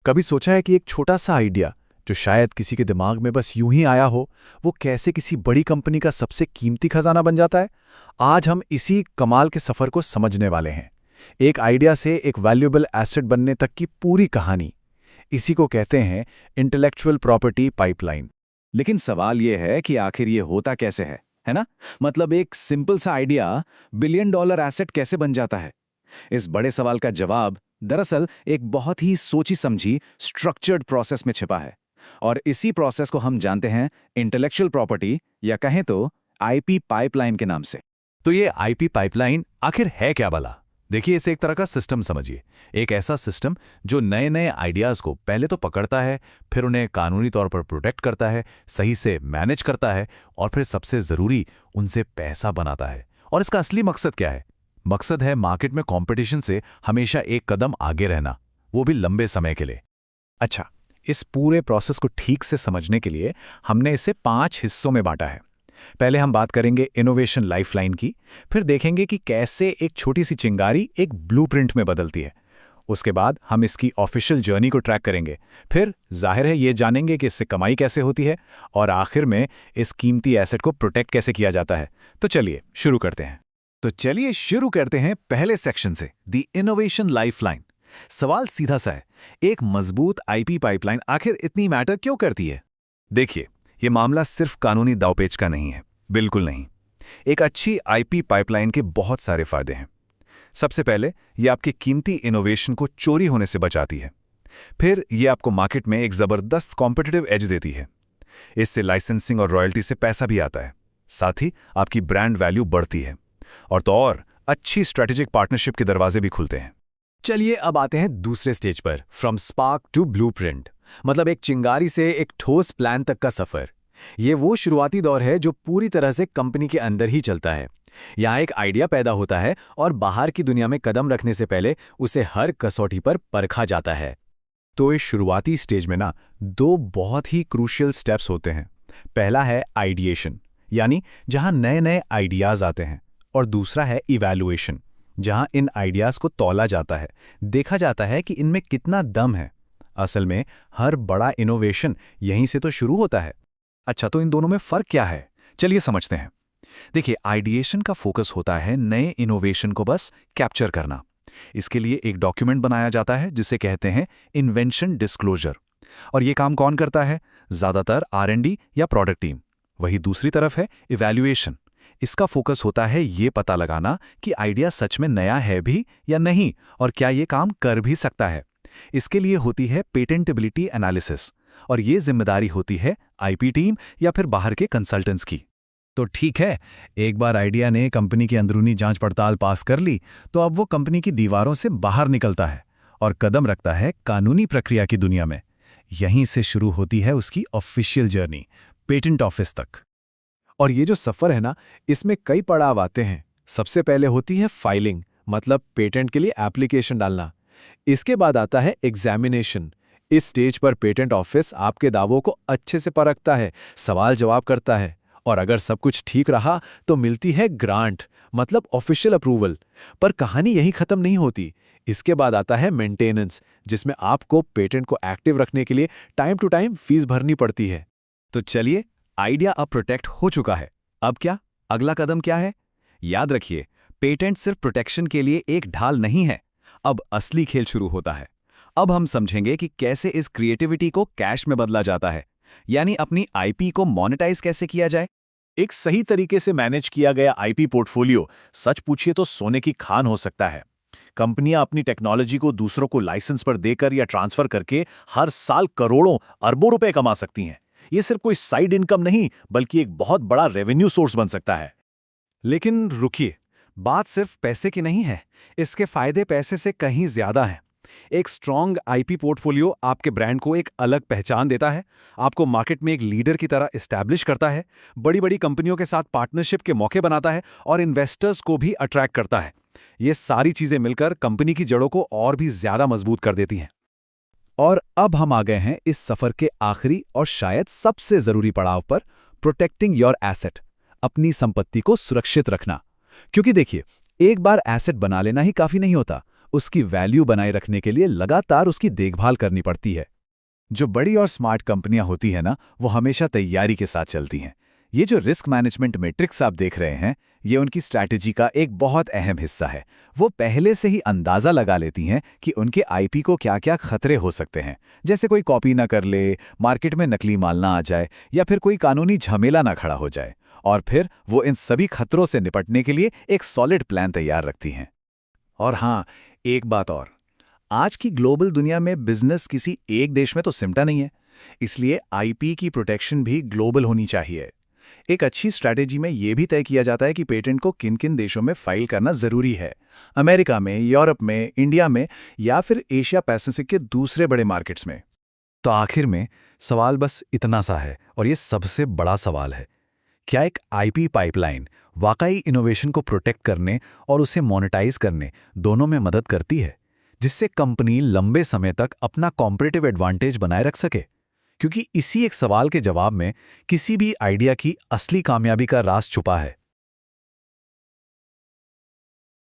कभी सोचा है कि एक छोटा सा आइडिया जो शायद किसी के दिमाग में बस यूं ही आया हो, वो कैसे किसी बड़ी कंपनी का सबसे कीमती खजाना बन जाता है? आज हम इसी कमाल के सफर को समझने वाले हैं। एक आइडिया से एक वैल्यूएबल एसेट बनने तक की पूरी कहानी। इसी को कहते हैं इंटेलेक्चुअल प्रॉपर्टी पाइपलाइन। लेकिन सवाल यह है कि आखिर ये होता कैसे है ना? मतलब एक सिंपल सा आइडिया बिलियन डॉलर एसेट कैसे बन जाता है? इस बड़े सवाल का जवाब दरअसल एक बहुत ही सोची समझी स्ट्रक्चर्ड प्रोसेस में छिपा है। और इसी प्रोसेस को हम जानते हैं इंटेलेक्चुअल प्रॉपर्टी या कहें तो आईपी पाइपलाइन के नाम से। तो ये आईपी पाइपलाइन आखिर है क्या भला? देखिए, इसे एक तरह का सिस्टम समझिए। एक ऐसा सिस्टम जो नए नए आइडियाज़ को पहले तो पकड़ता है, फिर उन्हें कानूनी तौर पर प्रोटेक्ट करता है, सही से मैनेज करता है और फिर सबसे ज़रूरी उनसे पैसा बनाता है। और इसका असली मकसद क्या है? मकसद है मार्केट में कंपटीशन से हमेशा एक कदम आगे रहना, वो भी लंबे समय के लिए। अच्छा, इस पूरे प्रोसेस को ठीक से समझने के लिए हमने इसे 5 हिस्सों में बांटा है। पहले हम बात करेंगे इनोवेशन लाइफलाइन की, फिर देखेंगे कि कैसे एक छोटी सी चिंगारी एक ब्लूप्रिंट में बदलती है। उसके बाद हम इसकी ऑफिशियल जर्नी को ट्रैक करेंगे, फिर जाहिर है ये जानेंगे कि इससे कमाई कैसे होती है और आखिर में इस कीमती एसेट को प्रोटेक्ट कैसे किया जाता है। तो चलिए शुरू करते हैं पहले सेक्शन से, द इनोवेशन लाइफलाइन। सवाल सीधा सा है, एक मजबूत आईपी पाइपलाइन आखिर इतनी मैटर क्यों करती है? देखिए, ये मामला सिर्फ कानूनी दांवपेच का नहीं है, बिल्कुल नहीं। एक अच्छी आईपी पाइपलाइन के बहुत सारे फायदे हैं। सबसे पहले, ये आपके कीमती इनोवेशन को चोरी होने से बचाती है। फिर ये आपको मार्केट में एक जबरदस्त कॉम्पिटिटिव एज देती है। इससे लाइसेंसिंग और रॉयल्टी से पैसा भी आता है, साथ ही आपकी ब्रांड वैल्यू बढ़ती है और अच्छी स्ट्रेटेजिक पार्टनरशिप के दरवाजे भी खुलते हैं। चलिए अब आते हैं दूसरे स्टेज पर, फ्रॉम स्पार्क टू ब्लूप्रिंट, मतलब एक चिंगारी से एक ठोस प्लान तक का सफर। ये वो शुरुआती दौर है जो पूरी तरह से कंपनी के अंदर ही चलता है। यहाँ एक आइडिया पैदा होता है और बाहर की दुनिया में कदम रखने से पहले उसे हर कसौटी पर परखा जाता है। तो इस शुरुआती स्टेज में ना 2 बहुत ही क्रूशियल स्टेप्स होते हैं। पहला है आइडिएशन, यानी जहां नए नए आइडियाज आते हैं, और दूसरा है इवैल्यूएशन, जहां इन आइडियाज को तौला जाता है, देखा जाता है कि इनमें कितना दम है। असल में हर बड़ा इनोवेशन यहीं से तो शुरू होता है। अच्छा, तो इन दोनों में फर्क क्या है? चलिए समझते हैं। देखिए, आइडिएशन का फोकस होता है नए इनोवेशन को बस कैप्चर करना। इसके लिए एक डॉक्यूमेंट बनाया जाता है जिसे कहते हैं इन्वेंशन डिस्क्लोजर। और ये काम कौन करता है? ज्यादातर R&D या प्रोडक्ट टीम। वही दूसरी तरफ है इवैल्यूएशन। इसका फोकस होता है ये पता लगाना कि आइडिया सच में नया है भी या नहीं, और क्या ये काम कर भी सकता है। इसके लिए होती है पेटेंटेबिलिटी एनालिसिस, और ये जिम्मेदारी होती है आईपी टीम या फिर बाहर के कंसल्टेंट्स की। तो ठीक है, एक बार आइडिया ने कंपनी की अंदरूनी जांच पड़ताल पास कर ली, तो अब वो कंपनी की दीवारों से बाहर निकलता है और कदम रखता है कानूनी प्रक्रिया की दुनिया में। यहीं से शुरू होती है उसकी ऑफिशियल जर्नी, पेटेंट ऑफिस तक। और ये जो सफर है ना, इसमें कई पड़ाव आते हैं। सबसे पहले होती है फाइलिंग, मतलब पेटेंट के लिए एप्लीकेशन डालना। इसके बाद आता है एग्जामिनेशन। इस स्टेज पर पेटेंट ऑफिस आपके दावों को अच्छे से परखता है, सवाल जवाब करता है, और अगर सब कुछ ठीक रहा तो मिलती है ग्रांट, मतलब ऑफिशियल अप्रूवल। पर कहानी यही खत्म नहीं होती। इसके बाद आता है मेंटेनेंस, जिसमें आपको पेटेंट को एक्टिव रखने के लिए टाइम टू टाइम फीस भरनी पड़ती है। तो चलिए, आइडिया अब प्रोटेक्ट हो चुका है। अब क्या? अगला कदम क्या है? याद रखिए, पेटेंट सिर्फ प्रोटेक्शन के लिए एक ढाल नहीं है। अब असली खेल शुरू होता है। अब हम समझेंगे कि कैसे इस क्रिएटिविटी को कैश में बदला जाता है, यानी अपनी आईपी को मोनेटाइज कैसे किया जाए। एक सही तरीके से मैनेज किया गया आईपी पोर्टफोलियो सच पूछिए तो सोने की खान हो सकता है। कंपनियां अपनी टेक्नोलॉजी को दूसरों को लाइसेंस पर देकर या ट्रांसफर करके हर साल करोड़ों अरबों रुपए कमा सकती हैं। ये सिर्फ कोई साइड इनकम नहीं, बल्कि एक बहुत बड़ा रेवेन्यू सोर्स बन सकता है। लेकिन रुकिए, बात सिर्फ पैसे की नहीं है। इसके फायदे पैसे से कहीं ज्यादा हैं। एक स्ट्रॉन्ग आईपी पोर्टफोलियो आपके ब्रांड को एक अलग पहचान देता है, आपको मार्केट में एक लीडर की तरह एस्टैब्लिश करता है, बड़ी बड़ी कंपनियों के साथ पार्टनरशिप के मौके बनाता है और इन्वेस्टर्स को भी अट्रैक्ट करता है। ये सारी चीजें मिलकर कंपनी की जड़ों को और भी ज्यादा मजबूत कर देती हैं। और अब हम आ गए हैं इस सफर के आखिरी और शायद सबसे जरूरी पड़ाव पर, प्रोटेक्टिंग योर एसेट, अपनी संपत्ति को सुरक्षित रखना। क्योंकि देखिए, एक बार एसेट बना लेना ही काफी नहीं होता, उसकी वैल्यू बनाए रखने के लिए लगातार उसकी देखभाल करनी पड़ती है। जो बड़ी और स्मार्ट कंपनियां होती हैं ना, वो हमेशा तैयारी के साथ चलती हैं। ये जो रिस्क मैनेजमेंट मैट्रिक्स आप देख रहे हैं, ये उनकी स्ट्रैटेजी का एक बहुत अहम हिस्सा है। वो पहले से ही अंदाजा लगा लेती हैं कि उनके आईपी को क्या-क्या खतरे हो सकते हैं, जैसे कोई कॉपी ना कर ले, मार्केट में नकली माल ना आ जाए या फिर कोई कानूनी झमेला ना खड़ा हो जाए। और फिर वो इन सभी खतरों से निपटने के लिए एक सॉलिड प्लान तैयार रखती हैं। और हाँ, एक बात और, आज की ग्लोबल दुनिया में बिजनेस किसी एक देश में तो सिमटा नहीं है, इसलिए आईपी की प्रोटेक्शन भी ग्लोबल होनी चाहिए। एक अच्छी स्ट्रैटेजी में यह भी तय किया जाता है कि पेटेंट को किन किन देशों में फाइल करना जरूरी है, अमेरिका में, यूरोप में, इंडिया में या फिर एशिया पैसिफिक के दूसरे बड़े मार्केट्स में। तो आखिर में सवाल बस इतना सा है, और ये सबसे बड़ा सवाल है, क्या एक आईपी पाइपलाइन वाकई इनोवेशन को प्रोटेक्ट करने और उसे मोनेटाइज करने दोनों में मदद करती है, जिससे कंपनी लंबे समय तक अपना कॉम्पिटिटिव एडवांटेज बनाए रख सके? क्योंकि इसी एक सवाल के जवाब में किसी भी आइडिया की असली कामयाबी का राज छुपा है।